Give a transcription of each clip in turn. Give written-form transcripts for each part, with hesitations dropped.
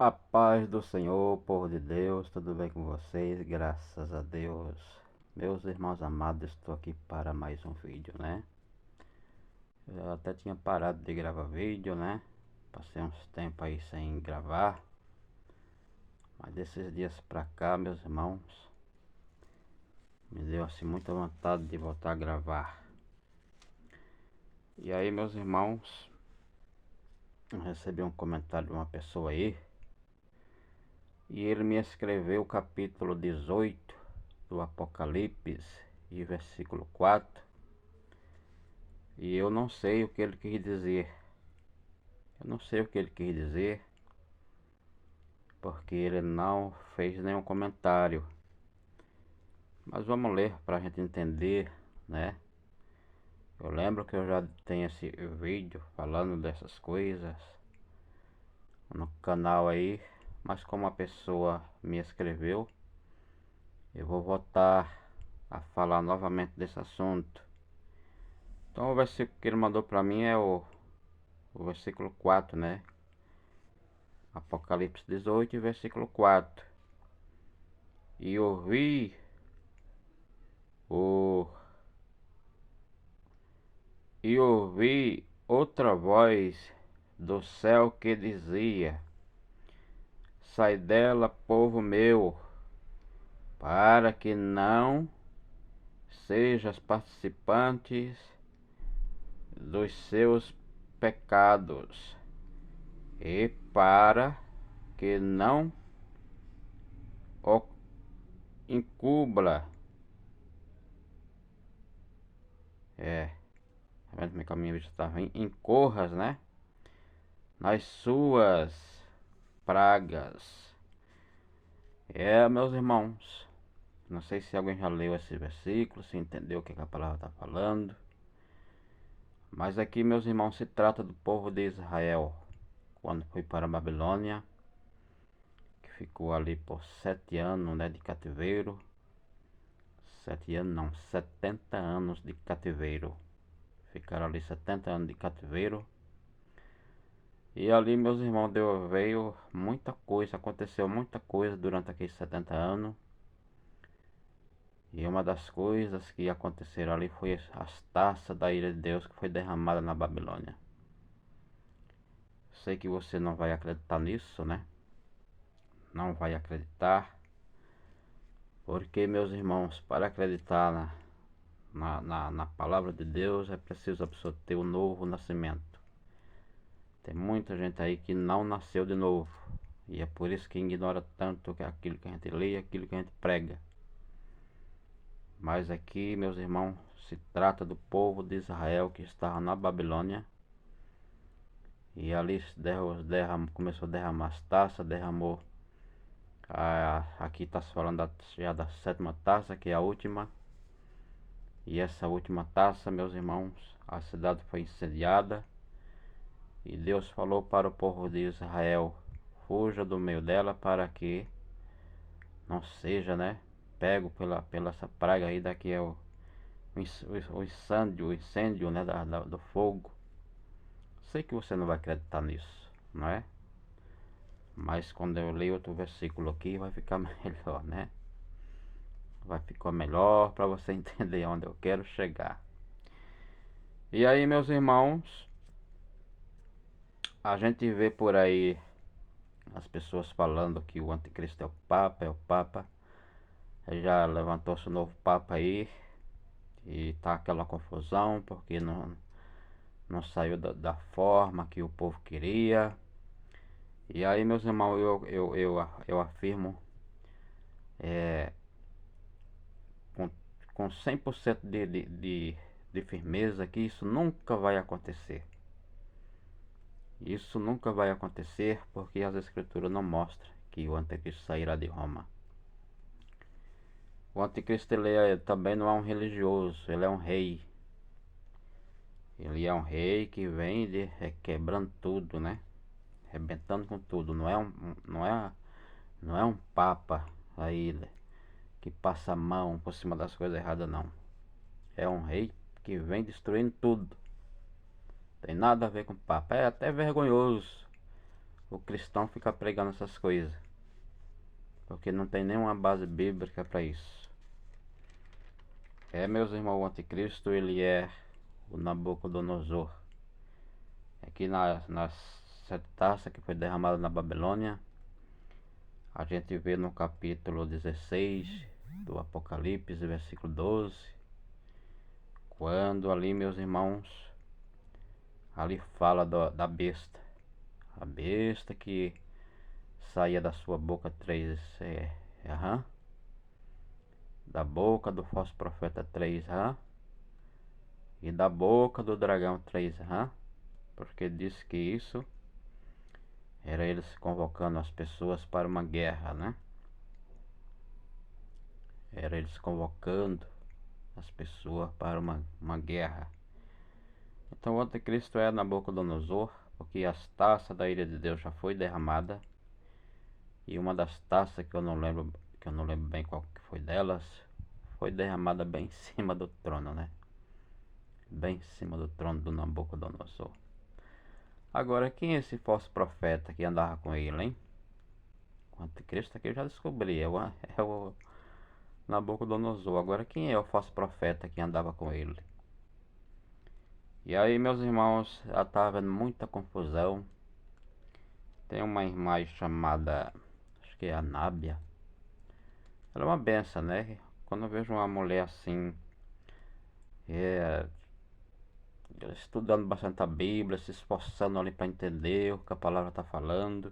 A paz do Senhor, povo de Deus, tudo bem com vocês? Graças a Deus. Meus irmãos amados, estou aqui para mais um vídeo, né? Eu até tinha parado de gravar vídeo, né? Passei uns tempos aí sem gravar. Mas desses dias pra cá, meus irmãos, me deu assim muita vontade de voltar a gravar. E aí, meus irmãos, eu recebi um comentário de uma pessoa aí. E ele me escreveu o capítulo 18 do Apocalipse e versículo 4. E eu não sei o que ele quis dizer. Eu não sei o que ele quis dizer, porque ele não fez nenhum comentário. Mas vamos ler para a gente entender, né? Eu lembro que eu já tenho esse vídeo falando dessas coisas no canal aí, mas como a pessoa me escreveu, eu vou voltar a falar novamente desse assunto. Então o versículo que ele mandou para mim é o versículo 4, né? Apocalipse 18, versículo 4. E ouvi o e ouvi outra voz do céu que dizia: Sai dela, povo meu, para que não sejas participantes dos seus pecados, e para que não o encubra. Tá vendo como é que a minha vista estava? Incorras, né? Nas suas pragas. Meus irmãos, não sei se alguém já leu esse versículo, se entendeu o que a palavra está falando. Mas aqui, meus irmãos, se trata do povo de Israel, quando foi para a Babilônia, que ficou ali por 7 anos, né, de cativeiro. 7 anos não, 70 anos de cativeiro. Ficaram ali 70 anos de cativeiro. E ali, meus irmãos, veio muita coisa, aconteceu muita coisa durante aqueles 70 anos. E uma das coisas que aconteceram ali foi as taças da ira de Deus que foi derramada na Babilônia. Sei que você não vai acreditar nisso, né? Não vai acreditar. Porque, meus irmãos, para acreditar na palavra de Deus é preciso a pessoa ter um novo nascimento. Tem muita gente aí que não nasceu de novo. E é por isso que ignora tanto aquilo que a gente lê e aquilo que a gente prega. Mas aqui, meus irmãos, se trata do povo de Israel que estava na Babilônia. E ali começou a derramar as taças, derramou. Aqui está se falando já da 7ª taça, que é a última. E essa última taça, meus irmãos, a cidade foi incendiada. E Deus falou para o povo de Israel: fuja do meio dela para que não seja, né, pego pela essa praga aí, daqui é o incêndio, né, do fogo. Sei que você não vai acreditar nisso, não é? Mas quando eu leio outro versículo aqui, vai ficar melhor, né? Vai ficar melhor para você entender onde eu quero chegar. E aí, meus irmãos, a gente vê por aí as pessoas falando que o anticristo é o Papa. Já levantou-se um novo Papa aí. E tá aquela confusão porque não saiu da forma que o povo queria. E aí, meus irmãos, eu afirmo com, com 100% de firmeza que isso nunca vai acontecer. Isso nunca vai acontecer porque as escrituras não mostram que o anticristo sairá de Roma. O anticristo também não é um religioso, ele é um rei. Ele é um rei que vem quebrando tudo, né? Arrebentando com tudo. Não é um papa aí que passa a mão por cima das coisas erradas, não. É um rei que vem destruindo tudo. Tem nada a ver com papa. É até vergonhoso o cristão fica pregando essas coisas, porque não tem nenhuma base bíblica para isso. Meus irmãos, o anticristo ele é o Nabucodonosor. Aqui nas sete taças que foi derramada na Babilônia, a gente vê no capítulo 16 do Apocalipse, versículo 12, quando ali, meus irmãos, ali fala da besta. A besta que saía da sua boca três da boca do falso profeta três e da boca do dragão três porque disse que isso era eles convocando as pessoas para uma guerra, né? Era eles convocando as pessoas para uma guerra. Então o anticristo é Nabucodonosor, porque as taças da ira de Deus já foi derramada. E uma das taças que eu não lembro bem qual que foi delas, foi derramada bem em cima do trono, né? Bem em cima do trono do Nabucodonosor. Agora, quem é esse falso profeta que andava com ele, hein? O anticristo aqui eu já descobri, é o Nabucodonosor. Agora, quem é o falso profeta que andava com ele? E aí, meus irmãos, já estava vendo muita confusão. Tem uma irmã chamada, acho que é Anábia. Ela é uma benção, né? Quando eu vejo uma mulher assim, estudando bastante a Bíblia, se esforçando ali para entender o que a palavra está falando,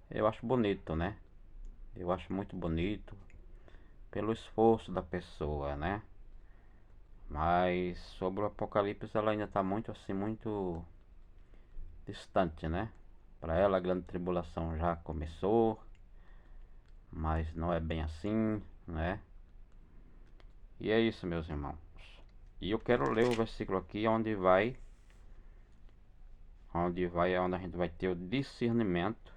eu acho bonito, né? Eu acho muito bonito pelo esforço da pessoa, né? Mas sobre o Apocalipse ela ainda está muito assim, muito distante, né? Para ela a grande tribulação já começou, mas não é bem assim, né? E é isso, meus irmãos. E eu quero ler o versículo aqui onde a gente vai ter o discernimento,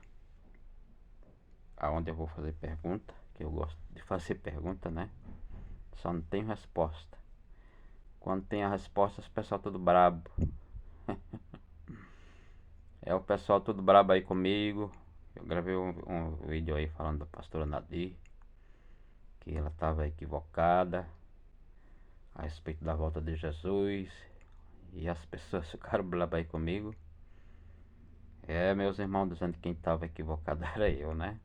aonde eu vou fazer pergunta, que eu gosto de fazer pergunta, né? Só não tenho resposta. Quando tem a resposta, o pessoal tudo brabo. É o pessoal tudo brabo aí comigo. Eu gravei um vídeo aí falando da pastora Nadir, que ela estava equivocada a respeito da volta de Jesus. E as pessoas ficaram brabo aí comigo. Meus irmãos dizendo que quem estava equivocado era eu, né?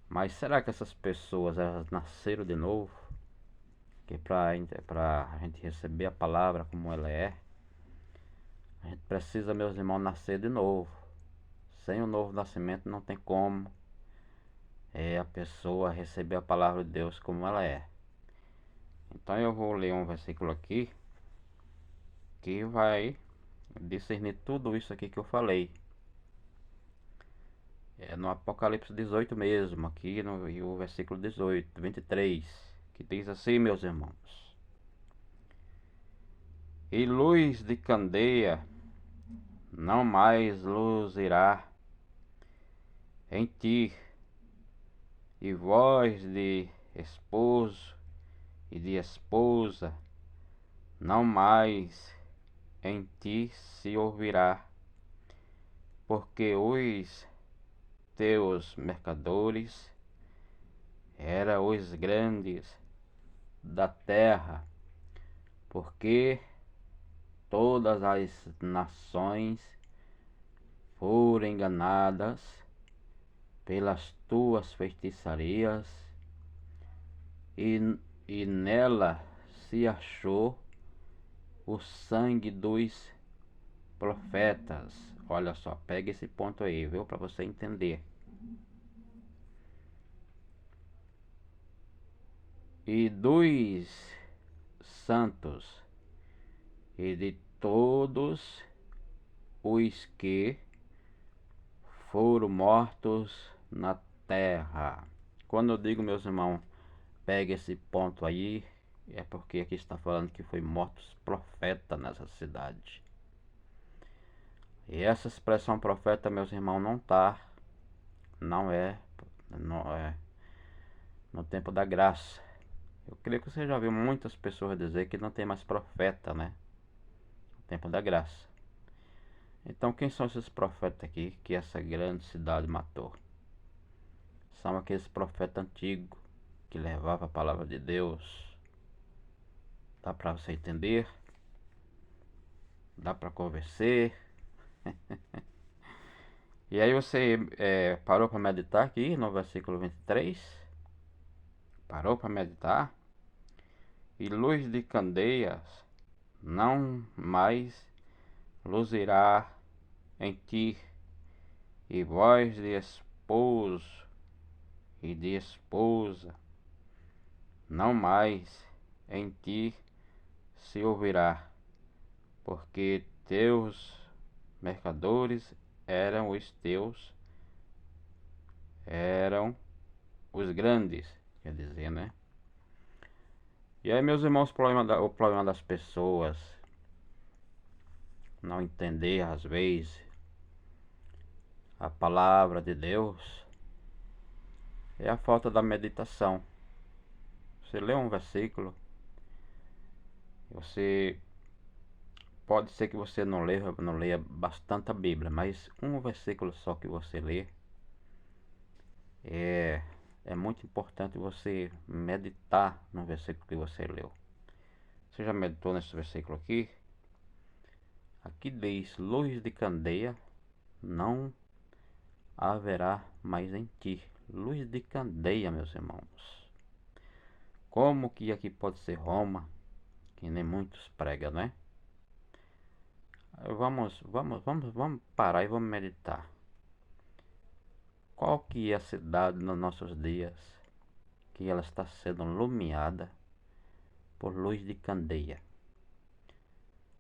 Mas será que essas pessoas elas nasceram de novo? Que pra a gente receber a palavra como ela é, a gente precisa, meus irmãos, nascer de novo. Sem o novo nascimento não tem como a pessoa receber a palavra de Deus como ela é. Então eu vou ler um versículo aqui que vai discernir tudo isso aqui que eu falei. É no Apocalipse 18 mesmo, aqui no e o versículo 18, 23, que diz assim, meus irmãos: E luz de candeia não mais luzirá em ti, e voz de esposo e de esposa não mais em ti se ouvirá, porque os teus mercadores eram os grandes da terra, porque todas as nações foram enganadas pelas tuas feitiçarias, e nela se achou o sangue dos profetas. Olha só, pega esse ponto aí, viu, para você entender. E dos santos e de todos os que foram mortos na terra. Quando eu digo, meus irmãos, pega esse ponto aí, é porque aqui está falando que foi mortos profeta nessa cidade. E essa expressão profeta, meus irmãos, não é no tempo da graça. Eu creio que você já viu muitas pessoas dizer que não tem mais profeta, né? No tempo da graça. Então, quem são esses profetas aqui que essa grande cidade matou? São aqueles profetas antigos que levavam a palavra de Deus. Dá para você entender? Dá para convencer? E aí você parou para meditar aqui no versículo 23? Parou para meditar? E luz de candeias não mais luzirá em ti, e voz de esposo e de esposa não mais em ti se ouvirá, porque teus mercadores eram os grandes, quer dizer, né? E aí, meus irmãos, o problema das pessoas não entender às vezes a palavra de Deus é a falta da meditação. Você lê um versículo, você pode ser que você não leia bastante a Bíblia, mas um versículo só que você lê é muito importante você meditar no versículo que você leu. Você já meditou nesse versículo aqui? Aqui diz: luz de candeia não haverá mais em ti. Luz de candeia, meus irmãos. Como que aqui pode ser Roma, que nem muitos pregam, né? Vamos parar e vamos meditar. Qual que é a cidade nos nossos dias que ela está sendo iluminada por luz de candeia?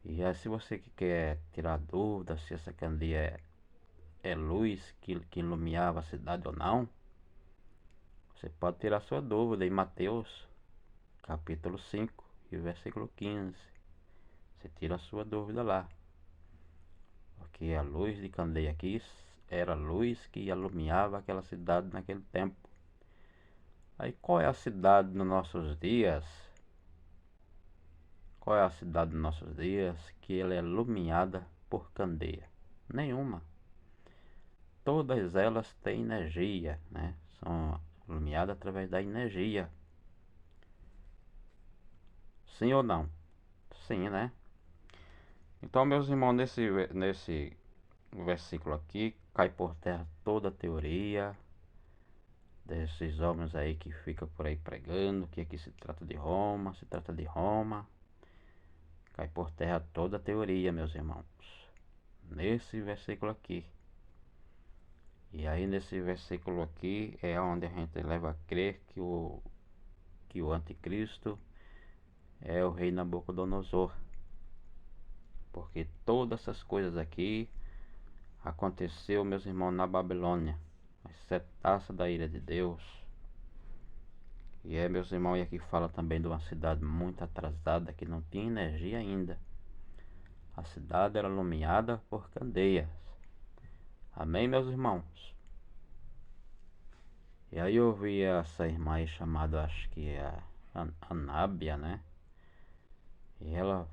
E aí, se você quer tirar dúvida se essa candeia é luz que iluminava a cidade ou não, você pode tirar sua dúvida em Mateus capítulo 5 e versículo 15. Você tira a sua dúvida lá. Porque a luz de candeia aqui era a luz que iluminava aquela cidade naquele tempo. Aí qual é a cidade nos nossos dias? Qual é a cidade nos nossos dias que ela é iluminada por candeia? Nenhuma. Todas elas têm energia, né? São iluminadas através da energia. Sim ou não? Sim, né? Então, meus irmãos, nesse versículo aqui, cai por terra toda a teoria desses homens aí que ficam por aí pregando que aqui se trata de Roma, se trata de Roma. Cai por terra toda a teoria, meus irmãos, nesse versículo aqui. E aí nesse versículo aqui é onde a gente leva a crer que o anticristo é o rei Nabucodonosor. Porque todas essas coisas aqui aconteceu, meus irmãos, na Babilônia, as 7 taças da ira de Deus. E meus irmãos, e aqui fala também de uma cidade muito atrasada que não tinha energia ainda. A cidade era iluminada por candeias. Amém, meus irmãos? E aí eu vi essa irmã aí chamada, acho que é Anábia, né? E ela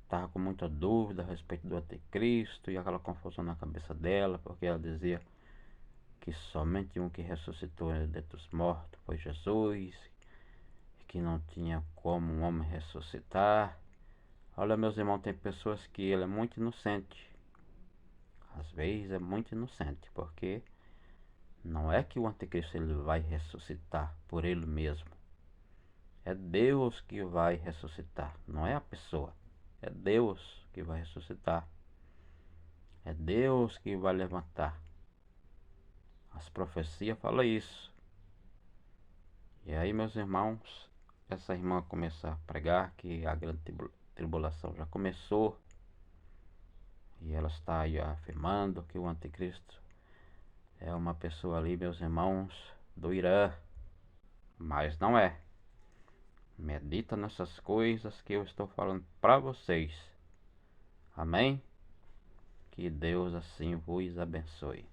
estava com muita dúvida a respeito do anticristo e aquela confusão na cabeça dela, porque ela dizia que somente um que ressuscitou dentre os mortos foi Jesus, e que não tinha como um homem ressuscitar. Olha, meus irmãos, tem pessoas que ele é muito inocente. Às vezes é muito inocente, porque não é que o anticristo ele vai ressuscitar por ele mesmo. É Deus que vai ressuscitar, não é a pessoa. É Deus que vai ressuscitar. É Deus que vai levantar. As profecias falam isso. E aí, meus irmãos, essa irmã começa a pregar que a grande tribulação já começou. E ela está aí afirmando que o anticristo é uma pessoa ali, meus irmãos, do Irã. Mas não é. Medita nessas coisas que eu estou falando para vocês. Amém? Que Deus assim vos abençoe.